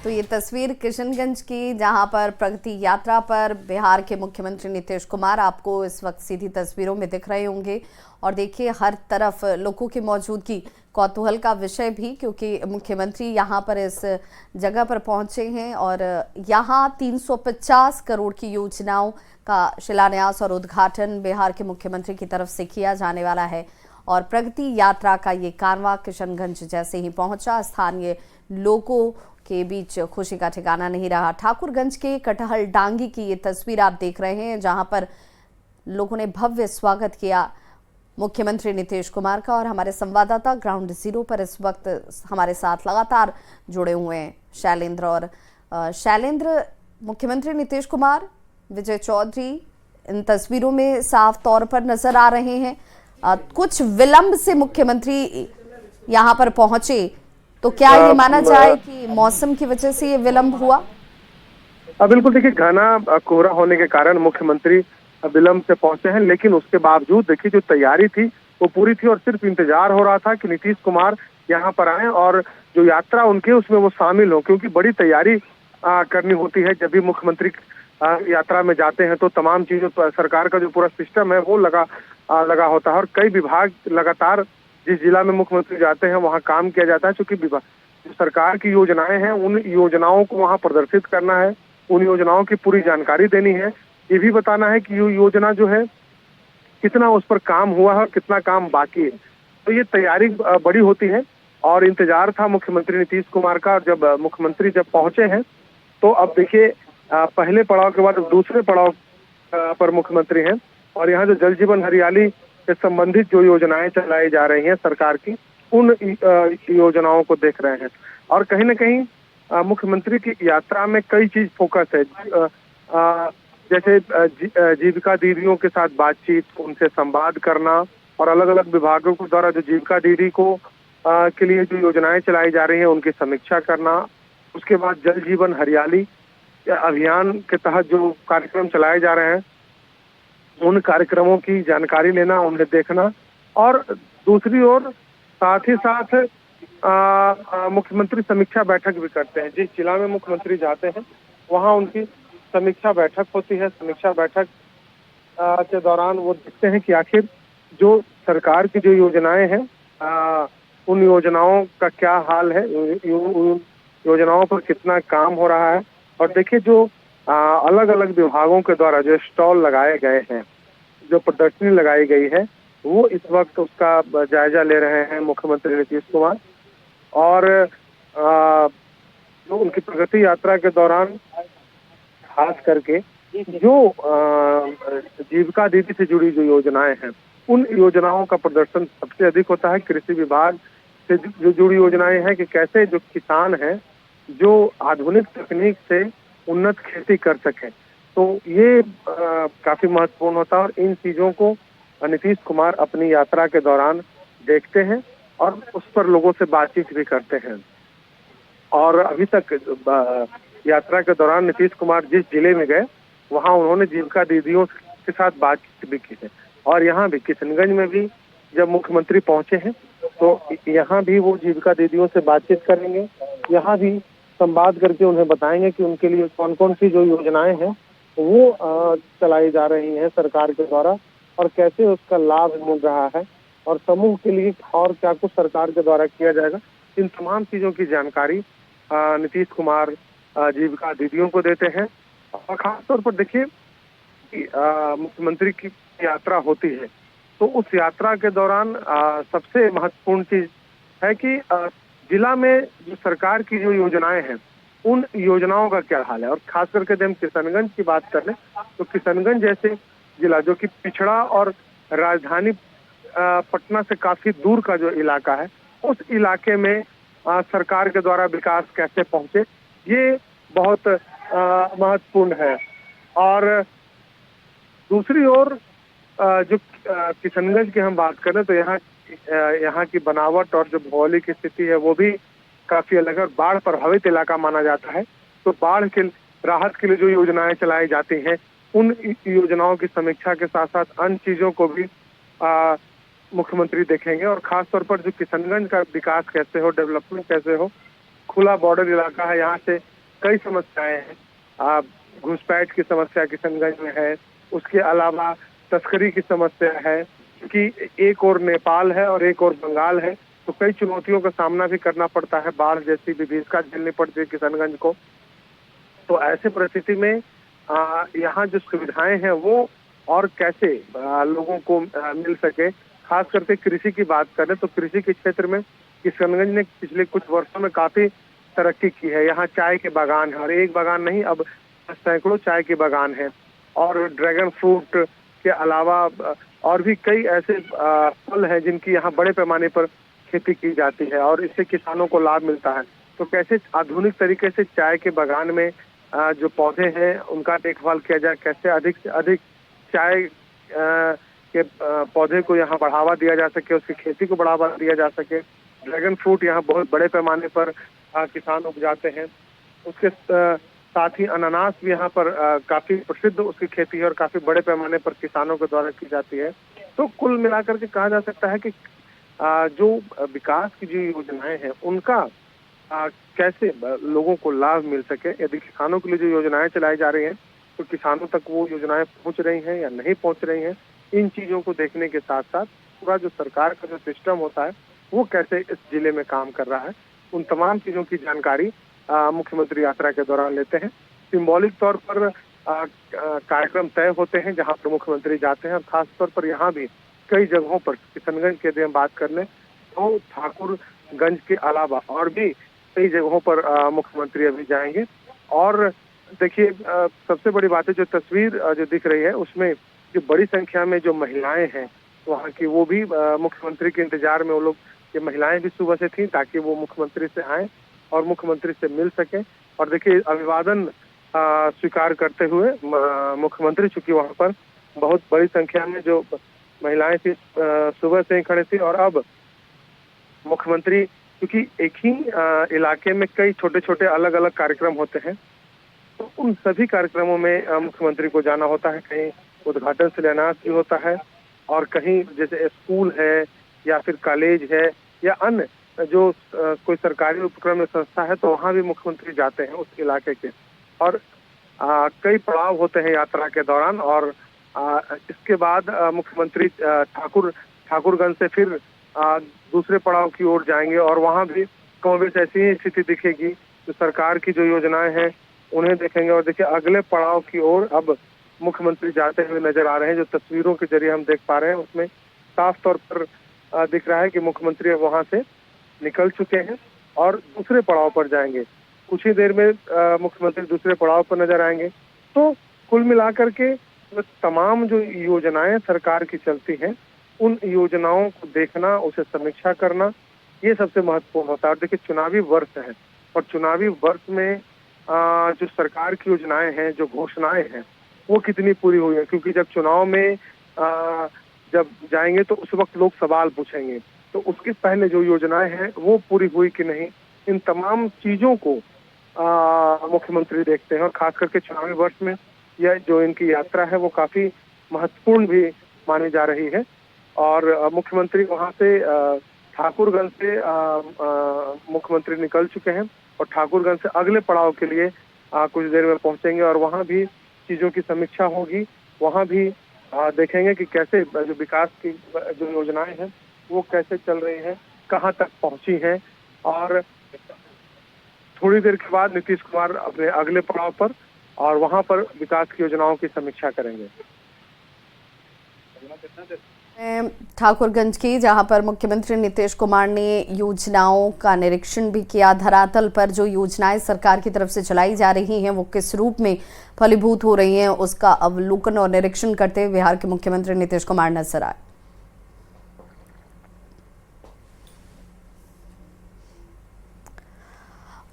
तो ये तस्वीर किशनगंज की, जहां पर प्रगति यात्रा पर बिहार के मुख्यमंत्री नीतीश कुमार आपको इस वक्त सीधी तस्वीरों में दिख रहे होंगे। और देखिए हर तरफ लोगों की मौजूदगी कौतूहल का विषय भी, क्योंकि मुख्यमंत्री यहां पर इस जगह पर पहुंचे हैं और यहां 350 करोड़ की योजनाओं का शिलान्यास और उद्घाटन बिहार के मुख्यमंत्री की तरफ से किया जाने वाला है। और प्रगति यात्रा का ये कारवां किशनगंज जैसे ही पहुंचा, स्थानीय लोगों के बीच खुशी का ठिकाना नहीं रहा। ठाकुरगंज के कटहल डांगी की ये तस्वीर आप देख रहे हैं, जहां पर लोगों ने भव्य स्वागत किया मुख्यमंत्री नीतीश कुमार का। और हमारे संवाददाता ग्राउंड जीरो पर इस वक्त हमारे साथ लगातार जुड़े हुए हैं शैलेंद्र। और शैलेंद्र, मुख्यमंत्री नीतीश कुमार, विजय चौधरी इन तस्वीरों में साफ तौर पर नजर आ रहे हैं। कुछ विलंब से मुख्यमंत्री यहाँ पर पहुंचे, तो क्या ये माना जाए कि मौसम की वजह से ये विलंब हुआ? बिल्कुल, देखिए घना कोहरा होने के कारण मुख्यमंत्री विलंब से पहुंचे हैं, लेकिन उसके बावजूद देखिए जो तैयारी थी वो पूरी थी और सिर्फ इंतजार हो रहा था कि नीतीश कुमार यहाँ पर आए और जो यात्रा उनके उसमें वो शामिल हो, क्योंकि बड़ी तैयारी करनी होती है। जब भी मुख्यमंत्री यात्रा में जाते हैं तो तमाम चीजों पर सरकार का जो पूरा सिस्टम है वो लगा होता है और कई विभाग लगातार जिस जिला में मुख्यमंत्री जाते हैं वहाँ काम किया जाता है। क्योंकि जो सरकार की योजनाएं हैं उन योजनाओं को वहाँ प्रदर्शित करना है, उन योजनाओं की पूरी जानकारी देनी है, ये भी बताना है कि योजना जो है कितना उस पर काम हुआ है और कितना काम बाकी है। तो ये तैयारी बड़ी होती है और इंतजार था मुख्यमंत्री नीतीश कुमार का। जब मुख्यमंत्री पहुंचे हैं तो अब देखिए पहले पड़ाव के बाद दूसरे पड़ाव पर मुख्यमंत्री हैं और यहाँ जो जल जीवन हरियाली से संबंधित जो योजनाएं चलाई जा रही हैं सरकार की, उन योजनाओं को देख रहे हैं। और कहीं ना कहीं मुख्यमंत्री की यात्रा में कई चीज फोकस है, जैसे जीविका दीदियों के साथ बातचीत, उनसे संवाद करना और अलग अलग विभागों के द्वारा जो जीविका दीदी को के लिए जो योजनाएं चलाई जा रही हैं उनकी समीक्षा करना। उसके बाद जल जीवन हरियाली अभियान के तहत जो कार्यक्रम चलाए जा रहे हैं उन कार्यक्रमों की जानकारी लेना, उन्हें देखना। और दूसरी ओर साथ ही साथ मुख्यमंत्री समीक्षा बैठक भी करते हैं। जिस जिला में मुख्यमंत्री जाते हैं वहाँ उनकी समीक्षा बैठक होती है। समीक्षा बैठक के दौरान वो देखते हैं कि आखिर जो सरकार की जो योजनाएं हैं उन योजनाओं का क्या हाल है, योजनाओं पर कितना काम हो रहा है। और देखिए जो अलग अलग विभागों के द्वारा जो स्टॉल लगाए गए हैं, जो प्रदर्शनी लगाई गई है, वो इस वक्त उसका जायजा ले रहे हैं मुख्यमंत्री नीतीश कुमार। और जो उनकी प्रगति यात्रा के दौरान खास करके जो जीविका दीदी से जुड़ी जो योजनाएं हैं उन योजनाओं का प्रदर्शन सबसे अधिक होता है। कृषि विभाग से जो जुड़ी योजनाएं हैं कि कैसे जो किसान हैं जो आधुनिक तकनीक से उन्नत खेती कर सकें, तो ये काफी महत्वपूर्ण होता है। और इन चीजों को नीतीश कुमार अपनी यात्रा के दौरान देखते हैं और उस पर लोगों से बातचीत भी करते हैं। और अभी तक यात्रा के दौरान नीतीश कुमार जिस जिले में गए वहां उन्होंने जीविका दीदियों के साथ बातचीत भी की है। और यहाँ भी किशनगंज में भी जब मुख्यमंत्री पहुंचे हैं तो यहाँ भी वो जीविका दीदियों से बातचीत करेंगे। यहाँ भी संवाद करके उन्हें बताएंगे कि उनके लिए कौन कौन सी जो योजनाएं हैं वो चलाई जा रही हैं सरकार के द्वारा और कैसे उसका लाभ मिल रहा है और समूह के लिए और क्या कुछ सरकार के द्वारा किया जाएगा। इन तमाम चीजों की जानकारी नीतीश कुमार जीविका दीदियों को देते हैं। और खासतौर पर देखिए मुख्यमंत्री की यात्रा होती है तो उस यात्रा के दौरान सबसे महत्वपूर्ण चीज है कि जिला में जो सरकार की जो योजनाएं हैं उन योजनाओं का क्या हाल है। और खास करके जब हम किशनगंज की बात कर लें तो किशनगंज जैसे जिला जो कि पिछड़ा और राजधानी पटना से काफी दूर का जो इलाका है, उस इलाके में सरकार के द्वारा विकास कैसे पहुंचे, ये बहुत महत्वपूर्ण है। और दूसरी ओर जो किशनगंज की हम बात करें तो यहाँ की बनावट और जो भौगोलिक स्थिति है वो भी काफी अलग है। बाढ़ प्रभावित इलाका माना जाता है, तो बाढ़ के राहत के लिए जो योजनाएं चलाई जाती हैं उन योजनाओं की समीक्षा के साथ साथ अन्य चीजों को भी मुख्यमंत्री देखेंगे। और खास तौर पर जो किशनगंज का विकास कैसे हो, डेवलपमेंट कैसे हो, खुला बॉर्डर इलाका है, यहाँ से कई समस्याएं हैं। घुसपैठ की समस्या किशनगंज में है, उसके अलावा तस्करी की समस्या है कि एक और नेपाल है और एक और बंगाल है, तो कई चुनौतियों का सामना भी करना पड़ता है। बाढ़ जैसी विभीषिका झेलनी पड़ती है किशनगंज को। तो ऐसे परिस्थिति में यहाँ जो सुविधाएं हैं वो और कैसे लोगों को मिल सके, खास करके कृषि की बात करें तो कृषि के क्षेत्र में किशनगंज ने पिछले कुछ वर्षों में काफी तरक्की की है। यहाँ चाय के बागान है और एक बागान नहीं, अब सैकड़ों चाय के बागान हैं और ड्रैगन फ्रूट के अलावा और भी कई ऐसे फल हैं जिनकी यहाँ बड़े पैमाने पर खेती की जाती है और इससे किसानों को लाभ मिलता है। तो कैसे आधुनिक तरीके से चाय के बागान में जो पौधे हैं उनका देखभाल किया जाए, कैसे अधिक से अधिक चाय के पौधे को यहाँ बढ़ावा दिया जा सके, उसकी खेती को बढ़ावा दिया जा सके। ड्रैगन फ्रूट यहाँ बहुत बड़े पैमाने पर किसान उपजाते हैं। उसके साथ ही अनानास भी यहाँ पर काफी प्रसिद्ध उसकी खेती है और काफी बड़े पैमाने पर किसानों के द्वारा की जाती है। तो कुल मिलाकर के कहा जा सकता है कि जो विकास की जो योजनाएं हैं उनका कैसे लोगों को लाभ मिल सके। यदि किसानों के लिए जो योजनाएं चलाई जा रही हैं तो किसानों तक वो योजनाएं पहुंच रही हैं या नहीं पहुंच रही हैं, इन चीजों को देखने के साथ साथ पूरा जो सरकार का जो सिस्टम होता है वो कैसे इस जिले में काम कर रहा है, उन तमाम चीजों की जानकारी मुख्यमंत्री यात्रा के दौरान लेते हैं। सिंबॉलिक तौर पर कार्यक्रम तय होते हैं जहां पर मुख्यमंत्री जाते हैं और खासतौर पर यहाँ भी कई जगहों पर किशनगंज के यदि हम बात कर लें तो ठाकुरगंज के अलावा और भी कई जगहों पर मुख्यमंत्री अभी जाएंगे। और देखिए सबसे बड़ी बात है जो तस्वीर जो दिख रही है उसमें जो बड़ी संख्या में जो महिलाएं हैं वहाँ की, वो भी मुख्यमंत्री के इंतजार में, वो लोग ये महिलाएं भी सुबह से थी ताकि वो मुख्यमंत्री से आए और मुख्यमंत्री से मिल सके। और देखिए अभिवादन स्वीकार करते हुए मुख्यमंत्री, चूंकि वहाँ पर बहुत बड़ी संख्या में जो महिलाएं थी सुबह से ही खड़े थी और अब मुख्यमंत्री, क्योंकि एक ही इलाके में कई छोटे छोटे अलग अलग कार्यक्रम होते हैं तो उन सभी कार्यक्रमों में मुख्यमंत्री को जाना होता है। कहीं उद्घाटन शिलान्यास भी होता है और कहीं जैसे स्कूल है या फिर कॉलेज है या अन्य जो कोई सरकारी उपक्रम संस्था है तो वहाँ भी मुख्यमंत्री जाते हैं उस इलाके के। और कई पड़ाव होते हैं यात्रा के दौरान और इसके बाद मुख्यमंत्री ठाकुरगंज से फिर दूसरे पड़ाव की ओर जाएंगे और वहाँ भी कमोबेश ऐसी ही स्थिति दिखेगी। जो सरकार की जो योजनाएं हैं उन्हें देखेंगे और देखिए अगले पड़ाव की ओर अब मुख्यमंत्री जाते हुए नजर आ रहे हैं। जो तस्वीरों के जरिए हम देख पा रहे हैं उसमें साफ तौर पर दिख रहा है कि मुख्यमंत्री वहां से निकल चुके हैं और दूसरे पड़ाव पर जाएंगे। कुछ ही देर में मुख्यमंत्री दूसरे पड़ाव पर नजर आएंगे। तो कुल मिलाकर के तमाम जो योजनाएं सरकार की चलती हैं उन योजनाओं को देखना, उसे समीक्षा करना, ये सबसे महत्वपूर्ण होता है। और देखिए चुनावी वर्ष है और चुनावी वर्ष में जो सरकार की योजनाएं हैं, जो घोषणाएं हैं, वो कितनी पूरी हुई है। क्योंकि जब चुनाव में जब जाएंगे तो उस वक्त लोग सवाल पूछेंगे, तो उसके पहले जो योजनाएं हैं वो पूरी हुई कि नहीं, इन तमाम चीजों को मुख्यमंत्री देखते हैं। और खास करके चुनावी वर्ष में यह जो इनकी यात्रा है वो काफी महत्वपूर्ण भी मानी जा रही है। और मुख्यमंत्री वहां से ठाकुरगंज से मुख्यमंत्री निकल चुके हैं और ठाकुरगंज से अगले पड़ाव के लिए कुछ देर में पहुंचेंगे और वहां भी चीजों की समीक्षा होगी। वहां भी देखेंगे कि कैसे जो विकास की जो योजनाएं हैं वो कैसे चल रही हैं, कहां तक पहुंची हैं। और थोड़ी देर के बाद नीतीश कुमार अपने अगले पड़ाव पर और वहां पर विकास की योजनाओं की समीक्षा करेंगे। ठाकुरगंज की, जहां पर मुख्यमंत्री नीतीश कुमार ने योजनाओं का निरीक्षण भी किया। धरातल पर जो योजनाएं सरकार की तरफ से चलाई जा रही हैं वो किस रूप में फलीभूत हो रही हैं उसका अवलोकन और निरीक्षण करते हुए बिहार के मुख्यमंत्री नीतीश कुमार नजर आए।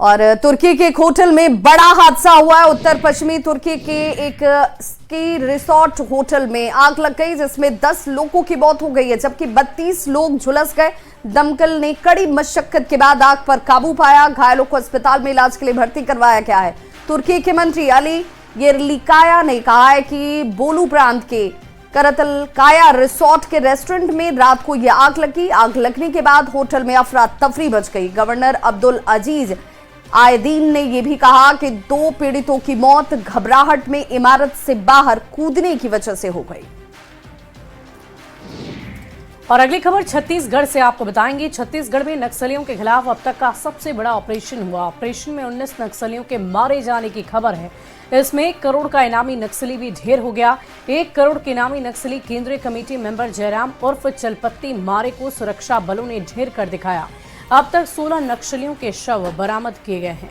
और तुर्की के एक होटल में बड़ा हादसा हुआ है। उत्तर पश्चिमी तुर्की के एक स्की रिसोर्ट होटल में आग लग गई जिसमें 10 लोगों की मौत हो गई है जबकि 32 लोग झुलस गए। दमकल ने कड़ी मशक्कत के बाद आग पर काबू पाया। घायलों को अस्पताल में इलाज के लिए भर्ती करवाया गया है। तुर्की के मंत्री अली येरलिकाया ने कहा है कि बोलू प्रांत के करतलकाया रिसोर्ट के रेस्टोरेंट में रात को यह आग लगी। आग लगने के बाद होटल में अफरा तफरी मच गई। गवर्नर अब्दुल अजीज आए दिन ने यह भी कहा कि 2 पीड़ितों की मौत घबराहट में इमारत से बाहर कूदने की वजह से हो गई। और अगली खबर छत्तीसगढ़ से आपको बताएंगे। छत्तीसगढ़ में नक्सलियों के खिलाफ अब तक का सबसे बड़ा ऑपरेशन हुआ। ऑपरेशन में 19 नक्सलियों के मारे जाने की खबर है। इसमें 1 करोड़ का इनामी नक्सली भी ढेर हो गया। 1 करोड़ के इनामी नक्सली केंद्रीय कमेटी मेंबर जयराम उर्फ चलपत्ती मारे को सुरक्षा बलों ने ढेर कर दिखाया। अब तक 16 नक्सलियों के शव बरामद किए गए हैं।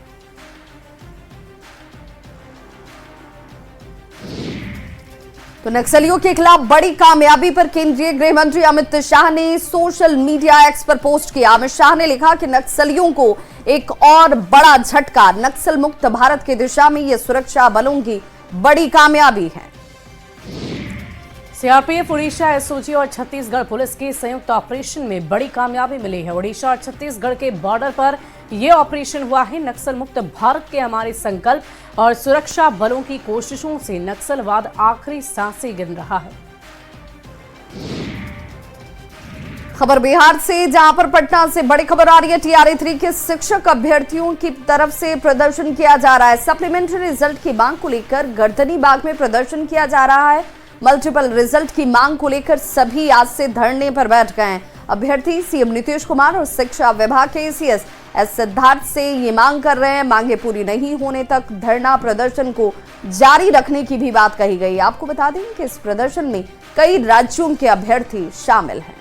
तो नक्सलियों के खिलाफ बड़ी कामयाबी पर केंद्रीय गृह मंत्री अमित शाह ने सोशल मीडिया एक्स पर पोस्ट किया। अमित शाह ने लिखा कि नक्सलियों को एक और बड़ा झटका, नक्सल मुक्त भारत की दिशा में यह सुरक्षा बलों की बड़ी कामयाबी है। सीआरपीएफ, उड़ीसा एसओजी और छत्तीसगढ़ पुलिस के संयुक्त ऑपरेशन में बड़ी कामयाबी मिली है। उड़ीसा और छत्तीसगढ़ के बॉर्डर पर यह ऑपरेशन हुआ है। नक्सल मुक्त भारत के हमारे संकल्प और सुरक्षा बलों की कोशिशों से नक्सलवाद आखिरी सांसें गिन रहा है। खबर बिहार से, जहां पर पटना से बड़ी खबर आ रही है। TRA-3 के शिक्षक अभ्यर्थियों की तरफ से प्रदर्शन किया जा रहा है। सप्लीमेंट्री रिजल्ट की मांग को लेकर गर्दनी बाग में प्रदर्शन किया जा रहा है। मल्टीपल रिजल्ट की मांग को लेकर सभी आज से धरने पर बैठ गए हैं। अभ्यर्थी सीएम नीतीश कुमार और शिक्षा विभाग के ACS एस सिद्धार्थ से ये मांग कर रहे हैं। मांगे पूरी नहीं होने तक धरना प्रदर्शन को जारी रखने की भी बात कही गई। आपको बता दें कि इस प्रदर्शन में कई राज्यों के अभ्यर्थी शामिल हैं।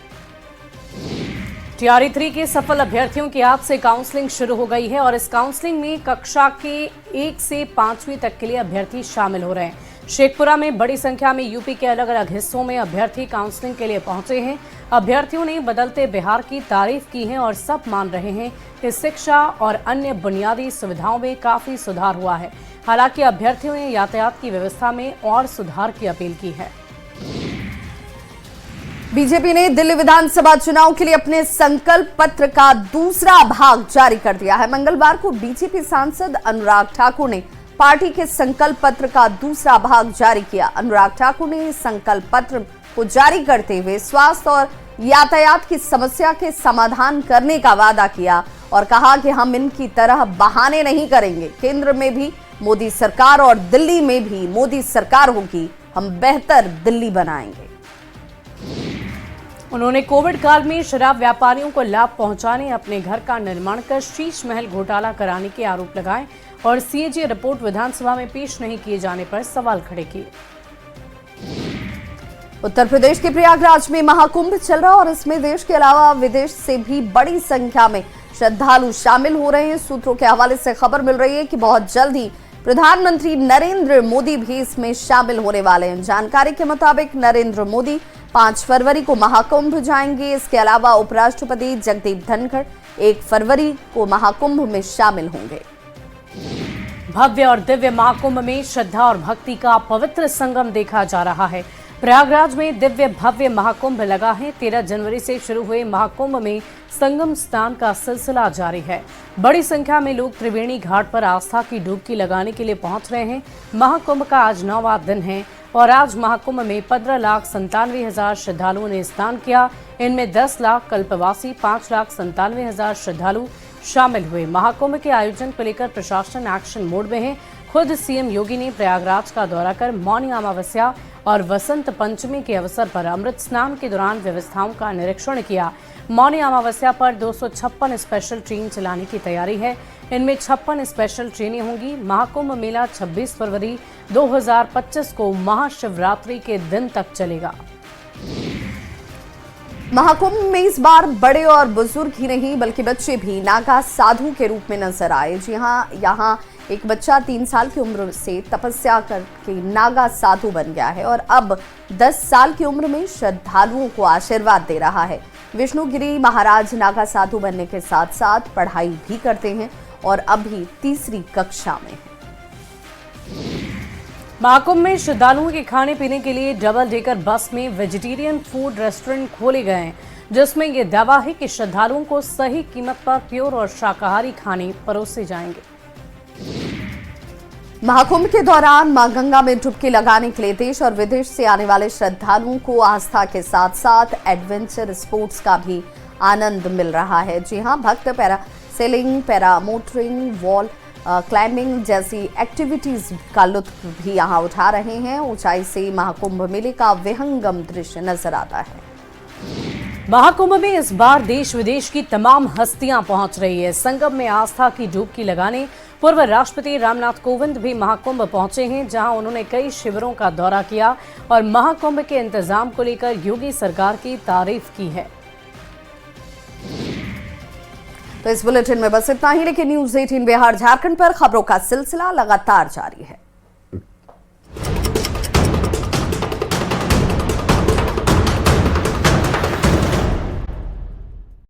TRA-3 के सफल अभ्यर्थियों की आज से काउंसलिंग शुरू हो गई है और इस काउंसलिंग में कक्षा के 1 से 5वीं तक के लिए अभ्यर्थी शामिल हो रहे हैं। शेखपुरा में बड़ी संख्या में यूपी के अलग अलग हिस्सों में अभ्यर्थी काउंसलिंग के लिए पहुंचे हैं। अभ्यर्थियों ने बदलते बिहार की तारीफ की है और सब मान रहे हैं कि शिक्षा और अन्य बुनियादी सुविधाओं में काफी सुधार हुआ है। हालांकि अभ्यर्थियों ने यातायात की व्यवस्था में और सुधार की अपील की है। बीजेपी ने दिल्ली विधानसभा चुनाव के लिए अपने संकल्प पत्र का दूसरा भाग जारी कर दिया है। मंगलवार को बीजेपी सांसद अनुराग ठाकुर ने पार्टी के संकल्प पत्र का दूसरा भाग जारी किया। अनुराग ठाकुर ने संकल्प पत्र को जारी करते हुए स्वास्थ्य और यातायात की समस्या के समाधान करने का वादा किया और कहा कि हम इनकी तरह बहाने नहीं करेंगे। केंद्र में भी मोदी सरकार और दिल्ली में भी मोदी सरकार होगी। हम बेहतर दिल्ली बनाएंगे। उन्होंने कोविड काल में शराब व्यापारियों को लाभ पहुंचाने, अपने घर का निर्माण कर शीश महल घोटाला कराने के आरोप लगाए और CAG रिपोर्ट विधानसभा में पेश नहीं किए जाने पर सवाल खड़े किए। उत्तर प्रदेश के प्रयागराज में महाकुंभ चल रहा और इसमें देश के अलावा विदेश से भी बड़ी संख्या में श्रद्धालु शामिल हो रहे हैं। सूत्रों के हवाले से खबर मिल रही है कि बहुत जल्द ही प्रधानमंत्री नरेंद्र मोदी भी इसमें शामिल होने वाले हैं। जानकारी के मुताबिक नरेंद्र मोदी 5 फरवरी को महाकुंभ जाएंगे। इसके अलावा उपराष्ट्रपति जगदीप धनखड़ 1 फरवरी को महाकुंभ में शामिल होंगे। भव्य और दिव्य महाकुंभ में श्रद्धा और भक्ति का पवित्र संगम देखा जा रहा है। प्रयागराज में दिव्य भव्य महाकुंभ लगा है। 13 जनवरी से शुरू हुए महाकुंभ में संगम स्नान का सिलसिला जारी है। बड़ी संख्या में लोग त्रिवेणी घाट पर आस्था की डुबकी लगाने के लिए पहुंच रहे हैं। महाकुंभ का आज 9वां दिन है और आज महाकुंभ में 15,97,000 श्रद्धालुओं ने स्नान किया। इनमें 10 लाख कल्पवासी, 5,97,000 श्रद्धालु शामिल हुए। महाकुंभ के आयोजन को लेकर प्रशासन एक्शन मोड में है। खुद सीएम योगी ने प्रयागराज का दौरा कर मौनी अमावस्या और वसंत पंचमी के अवसर पर अमृत स्नान के दौरान व्यवस्थाओं का निरीक्षण किया। मौनी अमावस्या पर 256 स्पेशल ट्रेन चलाने की तैयारी है। इनमें 56 स्पेशल ट्रेनें होंगी। महाकुंभ मेला 26 फरवरी 2025 को महाशिवरात्रि के दिन तक चलेगा। महाकुंभ में इस बार बड़े और बुजुर्ग ही नहीं बल्कि बच्चे भी नागा साधु के रूप में नजर आए। जी हाँ, यहाँ एक बच्चा 3 साल की उम्र से तपस्या करके नागा साधु बन गया है और अब 10 साल की उम्र में श्रद्धालुओं को आशीर्वाद दे रहा है। विष्णुगिरी महाराज नागा साधु बनने के साथ साथ पढ़ाई भी करते हैं और अभी 3री कक्षा में है। महाकुंभ में श्रद्धालुओं के खाने पीने के लिए डबल डेकर बस में वेजिटेरियन फूड रेस्टोरेंट खोले गए हैं, जिसमें यह दावा है कि श्रद्धालुओं को सही कीमत पर प्योर और शाकाहारी खाने परोसे जाएंगे। महाकुंभ के दौरान मां गंगा में डुबकी लगाने के लिए देश और विदेश से आने वाले श्रद्धालुओं को आस्था के साथ साथ एडवेंचर स्पोर्ट्स का भी आनंद मिल रहा है। जी हां, भक्त para selling, para motoring, wall climbing जैसी एक्टिविटीज का लुत्फ भी यहाँ उठा रहे हैं। ऊंचाई से महाकुंभ मेले का विहंगम दृश्य नजर आता है। महाकुंभ में इस बार देश विदेश की तमाम हस्तियां पहुंच रही है। संगम में आस्था की डुबकी लगाने पूर्व राष्ट्रपति रामनाथ कोविंद भी महाकुंभ पहुंचे हैं, जहां उन्होंने कई शिविरों का दौरा किया और महाकुंभ के इंतजाम को लेकर योगी सरकार की तारीफ की है। तो इस बुलेटिन में बस इतना ही, लेकिन न्यूज़ 18 बिहार झारखंड पर खबरों का सिलसिला लगातार जारी है।